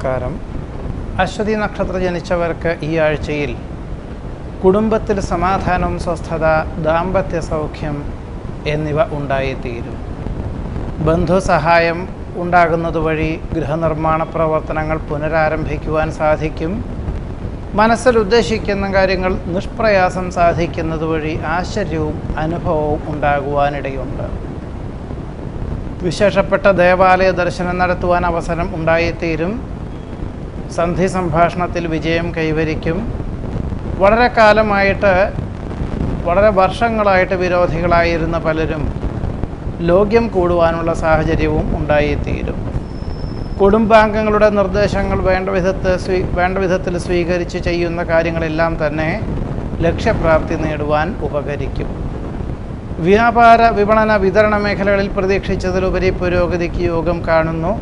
നമസ്കാരം. അശ്വതി നക്ഷത്ര ജനിച്ചവർക്ക് ഈ ആഴ്ചയിൽ കുടുംബത്തിൽ സമാധാനം, സ്വസ്ഥത, ദാമ്പത്യ സൗഖ്യം എന്നിവ ഉണ്ടായിത്തീരും. ബന്ധുസഹായം ഉണ്ടാകുന്നതുവഴി ഗൃഹനിർമ്മാണ പ്രവർത്തനങ്ങൾ പുനരാരംഭിക്കുവാൻ സാധിക്കും. മനസ്സിൽ ഉദ്ദേശിക്കുന്ന കാര്യങ്ങൾ നിഷ്പ്രയാസം സാധിക്കുന്നതുവഴി ആശ്ചര്യവും അനുഭവവും ഉണ്ടാകുവാനിടയുണ്ട്. വിശേഷപ്പെട്ട ദേവാലയ ദർശനം നടത്തുവാൻ അവസരം ഉണ്ടായിത്തീരും. സന്ധി സംഭാഷണത്തിൽ വിജയം കൈവരിക്കും. വളരെ വർഷങ്ങളായിട്ട് വിരോധികളായിരുന്ന പലരും ലോക്യം കൂടുവാനുള്ള സാഹചര്യവും ഉണ്ടായിത്തീരും. കുടുംബാംഗങ്ങളുടെ നിർദ്ദേശങ്ങൾ വേണ്ട വിധത്തിൽ സ്വീകരിച്ച് ചെയ്യുന്ന കാര്യങ്ങളെല്ലാം തന്നെ ലക്ഷ്യപ്രാപ്തി നേടുവാൻ ഉപകരിക്കും. വ്യാപാര, വിപണന, വിതരണ മേഖലകളിൽ പ്രതീക്ഷിച്ചതിലുപരി പുരോഗതിക്ക് യോഗം കാണുന്നു.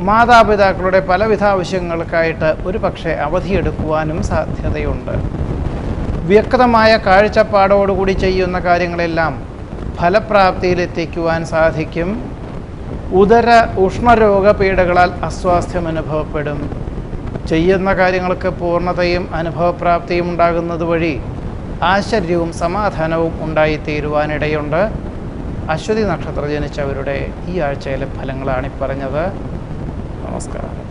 മാതാപിതാക്കളുടെ പലവിധ ആവശ്യങ്ങൾക്കായിട്ട് ഒരു പക്ഷേ അവധിയെടുക്കുവാനും സാധ്യതയുണ്ട്. വ്യക്തമായ കാഴ്ചപ്പാടോടുകൂടി ചെയ്യുന്ന കാര്യങ്ങളെല്ലാം ഫലപ്രാപ്തിയിലെത്തിക്കുവാൻ സാധിക്കും. ഉദര ഉഷ്ണരോഗ പീഡകളാൽ അസ്വാസ്ഥ്യം അനുഭവപ്പെടും. ചെയ്യുന്ന കാര്യങ്ങൾക്ക് പൂർണ്ണതയും അനുഭവപ്രാപ്തിയും ഉണ്ടാകുന്നത് വഴി ആശ്ചര്യവും സമാധാനവും ഉണ്ടായിത്തീരുവാനിടയുണ്ട്. അശ്വതി നക്ഷത്ര ജനിച്ചവരുടെ ഈ ആഴ്ചയിലെ ഫലങ്ങളാണ് പറഞ്ഞത്. നമസ്കാരം.